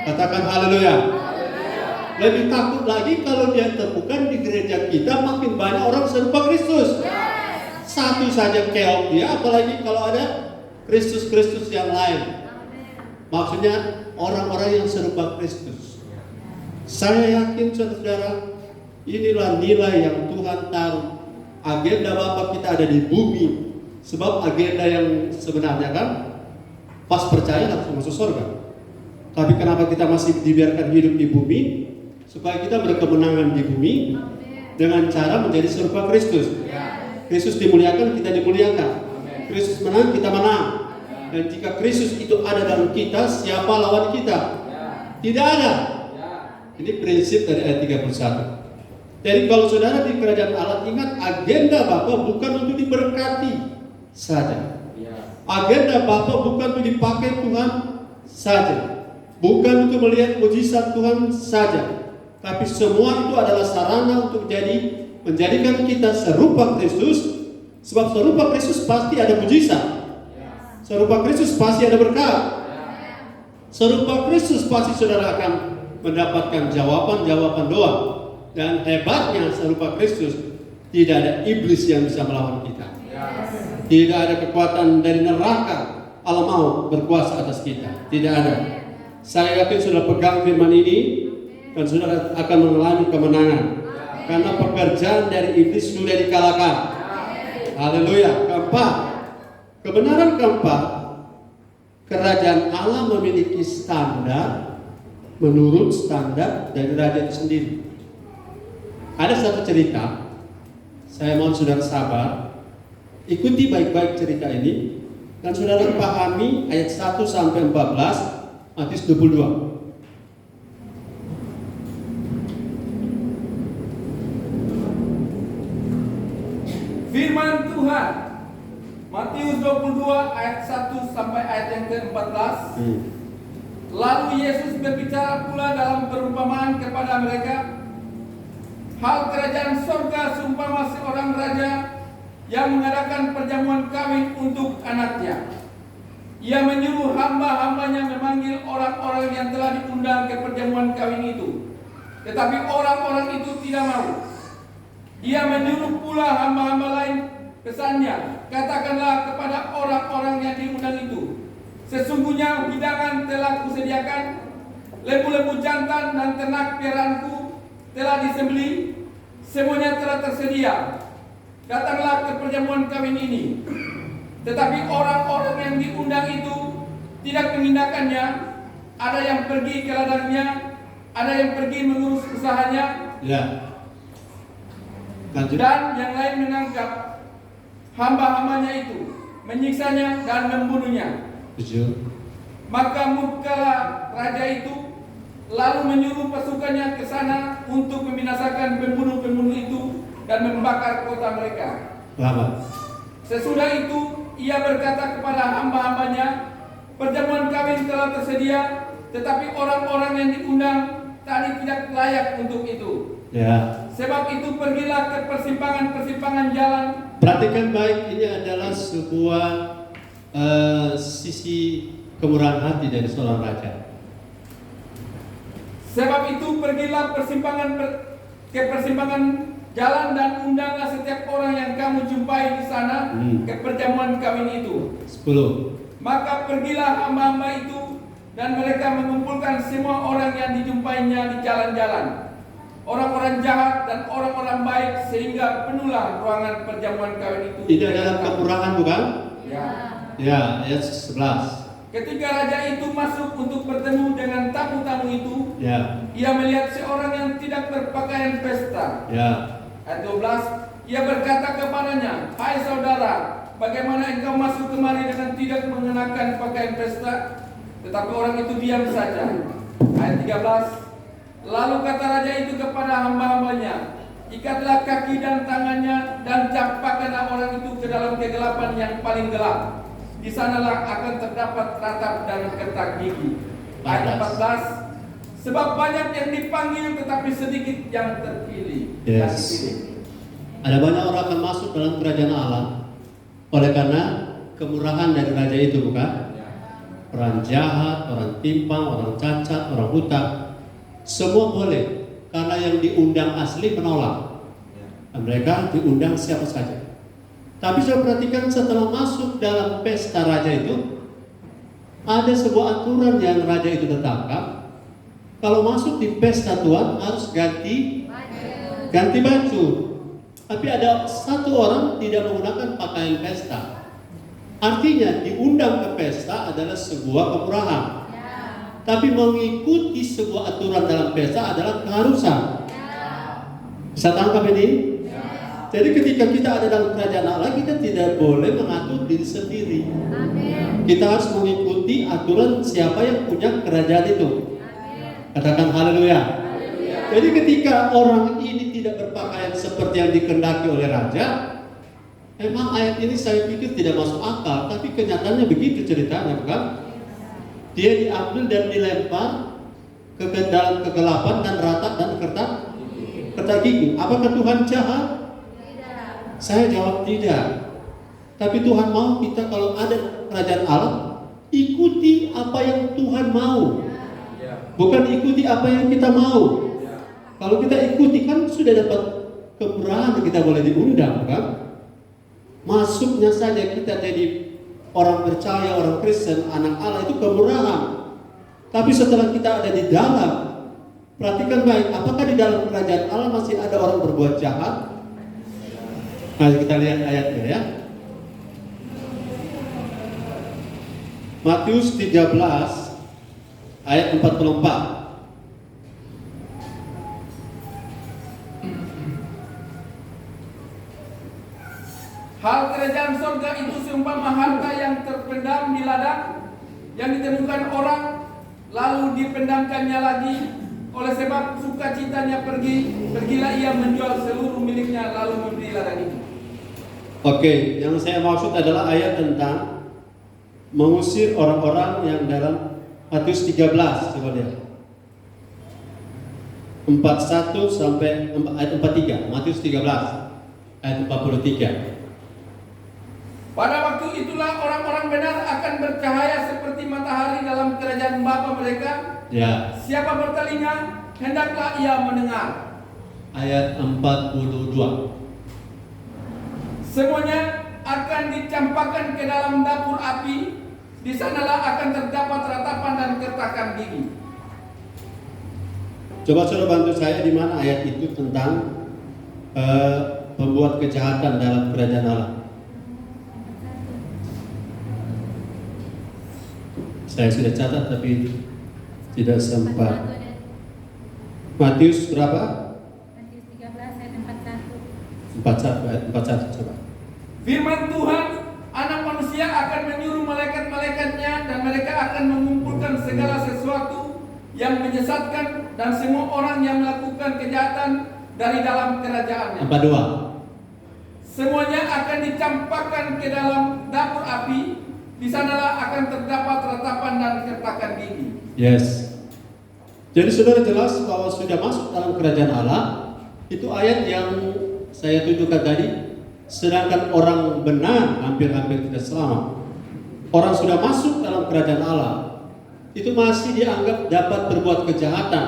Katakan haleluya. Lebih takut lagi kalau dia temukan di gereja kita makin banyak orang serupa Kristus. Satu saja keok dia, apalagi kalau ada Kristus-Kristus yang lain. Maksudnya orang-orang yang serupa Kristus. Saya yakin saudara, inilah nilai yang Tuhan taruh. Agenda Bapa kita ada di bumi. Sebab agenda yang sebenarnya kan, pas percaya langsung masuk surga. Tapi kenapa kita masih dibiarkan hidup di bumi? Supaya kita berkemenangan di bumi dengan cara menjadi serupa Kristus. Kristus dimuliakan, kita dimuliakan. Kristus menang, kita menang. Dan jika Kristus itu ada dalam kita, siapa lawan kita? Tidak ada. Ini prinsip dari ayat 31. Jadi kalau saudara di kerajaan Allah, ingat agenda Bapa bukan untuk diberkati saja. Agenda Bapa bukan untuk dipakai Tuhan saja. Bukan untuk melihat mujizat Tuhan saja. Tapi semua itu adalah sarana untuk menjadikan kita serupa Kristus. Sebab serupa Kristus pasti ada mujizat. Serupa Kristus pasti ada berkat. Serupa Kristus pasti saudara akan mendapatkan jawaban-jawaban doa. Dan hebatnya serupa Kristus, tidak ada iblis yang bisa melawan kita. Tidak ada kekuatan dari neraka Allah mau berkuasa atas kita. Tidak ada. Saya yakin sudah pegang firman ini dan saudara akan mengalami kemenangan. Karena pekerjaan dari iblis sudah dikalahkan. Haleluya. Keempat, kebenaran keempat, kerajaan Allah memiliki standar menurut standar dari raja itu sendiri. Ada satu cerita, saya mohon saudara sabar, ikuti baik-baik cerita ini dan saudara pahami ayat 1 sampai 14 Matius 22. Firman Tuhan Matius 22 ayat 1 sampai ayat yang ke-14. Lalu Yesus berbicara pula dalam perumpamaan kepada mereka, hal kerajaan sorga seumpama seorang raja yang mengadakan perjamuan kawin untuk anaknya. Ia menyuruh hamba-hambanya memanggil orang-orang yang telah diundang ke perjamuan kawin itu, tetapi orang-orang itu tidak mau. Ia menyuruh pula hamba-hamba lain, pesannya, katakanlah kepada orang-orang yang diundang itu, sesungguhnya hidangan telah kusediakan, lembu-lembu jantan dan ternak piaraanku telah disembelih, semuanya telah tersedia. Datanglah ke perjamuan kawin ini. Tetapi orang-orang yang diundang itu tidak mengindahkannya. Ada yang pergi ke ladangnya, ada yang pergi mengurus usahanya, Ya. Lanjut. dan yang lain menangkap hamba-hambanya itu, menyiksanya dan membunuhnya. 7. Maka murkalah raja itu, lalu menyuruh pasukannya ke sana untuk membinasakan pembunuh-pembunuh itu dan membakar kota mereka. 8. Sesudah itu ia berkata kepada hamba-hambanya, perjamuan kawin telah tersedia, tetapi orang-orang yang diundang tadi tidak layak untuk itu. Ya. Sebab itu pergilah ke persimpangan-persimpangan jalan. Perhatikan baik, ini adalah sebuah sisi kemurahan hati dari seorang raja. Sebab itu pergilah ke persimpangan jalan dan undanglah setiap orang yang kamu jumpai di sana ke perjamuan kawin itu. 10. Maka pergilah hamba-hamba itu dan mereka mengumpulkan semua orang yang dijumpainya di jalan-jalan, orang-orang jahat dan orang-orang baik, sehingga penuhlah ruangan perjamuan kawin itu. Ini adalah kemurahan, bukan? Ya. Ya, ayat 11. Ketika raja itu masuk untuk bertemu dengan tamu-tamu itu, Ya. ia melihat seorang yang tidak berpakaian pesta. Ya. Ayat 12, ia berkata kepadanya, hai saudara, bagaimana engkau masuk kemari dengan tidak mengenakan pakaian pesta? Tetapi orang itu diam saja. Ayat 13, lalu kata raja itu kepada hamba-hambanya, ikatlah kaki dan tangannya dan campakkanlah orang itu ke dalam kegelapan yang paling gelap. Di sanalah akan terdapat ratap dan ketak gigi. Ayat 14, sebab banyak yang dipanggil tetapi sedikit yang terpilih. Yes. Yang dipilih. Ada banyak orang akan masuk dalam kerajaan Allah oleh karena kemurahan dari raja itu, bukan? Orang jahat, orang timpang, orang cacat, orang buta, semua boleh karena yang diundang asli menolak. Dan mereka diundang siapa saja. Tapi saya perhatikan setelah masuk dalam pesta raja itu, ada sebuah aturan yang raja itu tetapkan. Kalau masuk di pesta Tuhan harus ganti baju. Tapi ada satu orang tidak menggunakan pakaian pesta. Artinya diundang ke pesta adalah sebuah kemurahan. Tapi mengikuti sebuah aturan dalam pesta adalah keharusan. Bisa tangkap ini? Jadi ketika kita ada dalam kerajaan Allah, kita tidak boleh mengatur diri sendiri. Kita harus mengikuti aturan siapa yang punya kerajaan itu. Katakan haleluya. Jadi ketika orang ini tidak berpakaian seperti yang dikehendaki oleh raja, memang ayat ini saya pikir tidak masuk akal, tapi kenyataannya begitu ceritanya, bukan? Dia diambil dan dilempar ke dalam kegelapan dan ratap dan ketak gigi. Apakah Tuhan jahat? Saya jawab tidak. Tapi Tuhan mau kita kalau ada kerajaan Allah, ikuti apa yang Tuhan mau. Bukan ikuti apa yang kita mau. Kalau kita ikuti kan sudah dapat kemurahan, kita boleh diundang, kan? Masuknya saja kita jadi orang percaya, orang Kristen, anak Allah itu kemurahan. Tapi setelah kita ada di dalam, perhatikan baik, apakah di dalam kerajaan Allah masih ada orang berbuat jahat? Nah, kita lihat ayatnya ya. Matius 13 ayat 44. Hal kerajaan surga itu seumpama harta yang terpendam di ladang, yang ditemukan orang, lalu dipendamkannya lagi. Oleh sebab sukacitanya pergilah ia menjual seluruh miliknya, lalu membeli ladang itu. Oke, yang saya maksud adalah ayat tentang mengusir orang-orang yang dalam Matius 13. Coba lihat 41 sampai ayat 43. Matius 13 ayat 43. Pada waktu itulah orang-orang benar akan bercahaya seperti matahari dalam kerajaan Bapa mereka. Ya, Siapa bertelinga, hendaklah ia mendengar. ayat 42. Semuanya akan dicampakkan ke dalam dapur api. Di sanalah akan terdapat ratapan dan kertakan gigi. Coba saudara bantu saya di mana ayat itu tentang pembuat kejahatan dalam kerajaan Allah. Saya sudah catat tapi tidak sempat. Matius berapa? Matius 13 ayat 41. 41 coba. Firman Tuhan, Anak manusia akan menyuruh malaikat-malaikatnya, dan mereka akan mengumpulkan segala sesuatu yang menyesatkan dan semua orang yang melakukan kejahatan dari dalam kerajaannya. 42. Semuanya akan dicampakkan ke dalam dapur api. Di sanalah akan terdapat ratapan dan kertakan gigi. Yes. Jadi saudara jelas bahwa sudah masuk dalam kerajaan Allah. Itu ayat yang saya tunjukkan tadi. Sedangkan orang benar hampir-hampir tidak selamat. Orang sudah masuk dalam kerajaan Allah, itu masih dianggap dapat berbuat kejahatan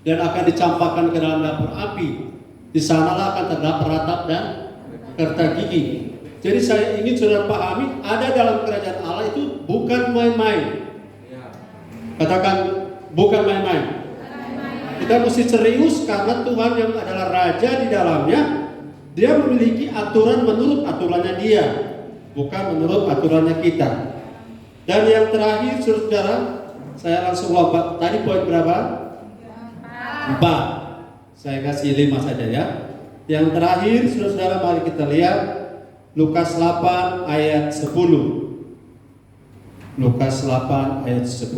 dan akan dicampakkan ke dalam dapur api. Di sanalah akan terdapat ratap dan kerta gigi. Jadi saya ingin saudara pahami, ada dalam kerajaan Allah itu bukan main-main. Katakan bukan main-main. Kita mesti serius karena Tuhan yang adalah Raja di dalamnya. Dia memiliki aturan menurut aturannya dia, bukan menurut aturannya kita. Dan yang terakhir saudara, saya langsung lompat. Tadi poin berapa? 4. Saya kasih 5 saja ya. Yang terakhir saudara, mari kita lihat Lukas 8 ayat 10. Lukas 8 ayat 10.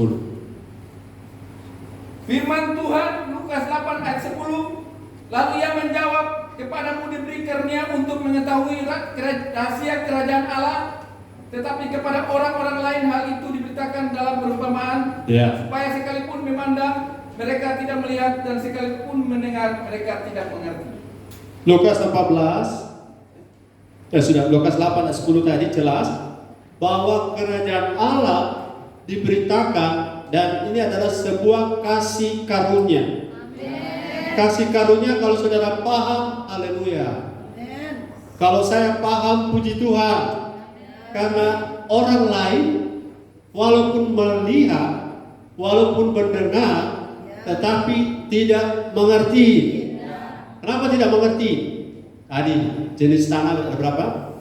Firman Tuhan, Lukas 8 ayat 10. Lalu ia menjawab, kepadamu diberi karunia untuk mengetahui rahasia kerajaan Allah, tetapi kepada orang-orang lain hal itu diberitakan dalam perumpamaan, supaya sekalipun memandang mereka tidak melihat, dan sekalipun mendengar mereka tidak mengerti. Lukas 14 Lukas 8 ayat 10 tadi jelas bahwa kerajaan Allah diberitakan, dan ini adalah sebuah kasih karunia. Kasih karunia, kalau saudara paham, haleluya. Kalau saya paham, puji Tuhan. Karena orang lain walaupun melihat, walaupun mendengar, tetapi tidak mengerti. Kenapa tidak mengerti? Tadi jenis tanah ada berapa?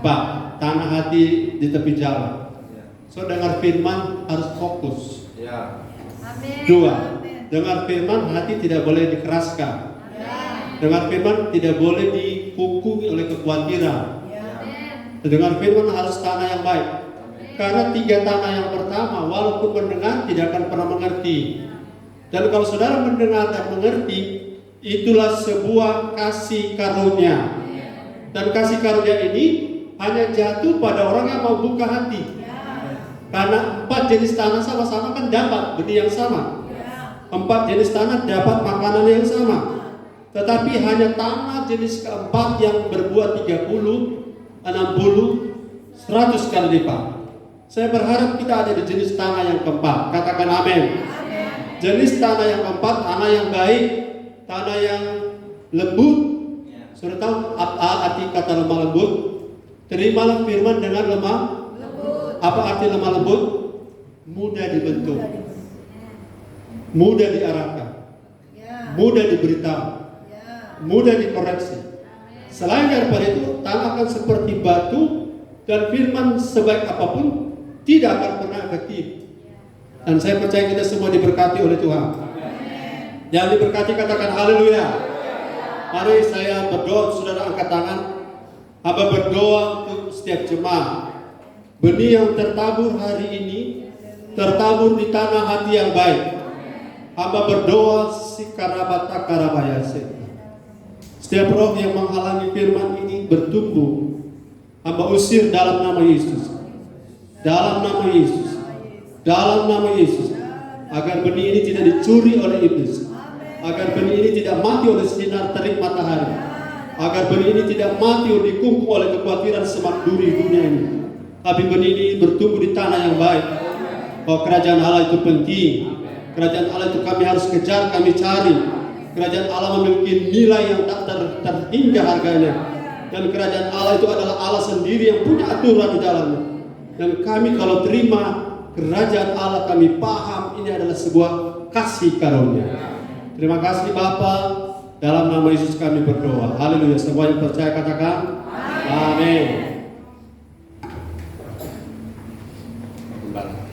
4. Tanah hati di tepi jalan. So dengar firman harus fokus. 2. Dengar firman, hati tidak boleh dikeraskan. Dengar firman, tidak boleh dikukui oleh kekhawatiran. Dengar firman harus tanah yang baik. Karena 3 tanah yang pertama, walaupun mendengar tidak akan pernah mengerti. Dan kalau saudara mendengar dan mengerti, itulah sebuah kasih karunia. Dan kasih karunia ini hanya jatuh pada orang yang mau buka hati. Karena 4 jenis tanah sama-sama kan dapat benih yang sama. 4 jenis tanah dapat makanan yang sama. Tetapi hanya tanah jenis keempat yang berbuah 30, 60, 100 kali lipat. Saya berharap kita ada di jenis tanah yang keempat. Katakan amin. Jenis tanah yang keempat, tanah yang baik, tanah yang lembut. Sudah tahu apa arti kata lemah lembut? Terimalah firman dengan lemah lembut. Apa arti lemah lembut? Mudah dibentuk, mudah diarahkan, mudah diberitahu, mudah dikoreksi. Selain daripada itu, tanah akan seperti batu, dan firman sebaik apapun tidak akan pernah efektif. Dan saya percaya kita semua diberkati oleh Tuhan. Yang diberkati katakan haleluya. Mari saya berdoa, saudara angkat tangan. Hamba berdoa untuk setiap jemaah. Benih yang tertabur hari ini tertabur di tanah hati yang baik. Hamba berdoa sikarabata karabayase. Setiap roh yang menghalangi firman ini bertumbuh, hamba usir dalam nama Yesus. Dalam nama Yesus. Dalam nama Yesus. Agar benih ini tidak dicuri oleh iblis. Agar benih ini tidak mati oleh sinar terik matahari. Agar benih ini tidak mati oleh dikungkung oleh kekhawatiran semak duri dunia ini. Tapi benih ini bertumbuh di tanah yang baik. Bahwa kerajaan Allah itu penting. Kerajaan Allah itu kami harus kejar, kami cari. Kerajaan Allah memiliki nilai yang tak terhingga harganya. Dan kerajaan Allah itu adalah Allah sendiri yang punya aturan di dalamnya. Dan kami kalau terima kerajaan Allah, kami paham ini adalah sebuah kasih karunia. Terima kasih Bapa. Dalam nama Yesus kami berdoa. Haleluya. Semua yang percaya katakan amin. Kembali.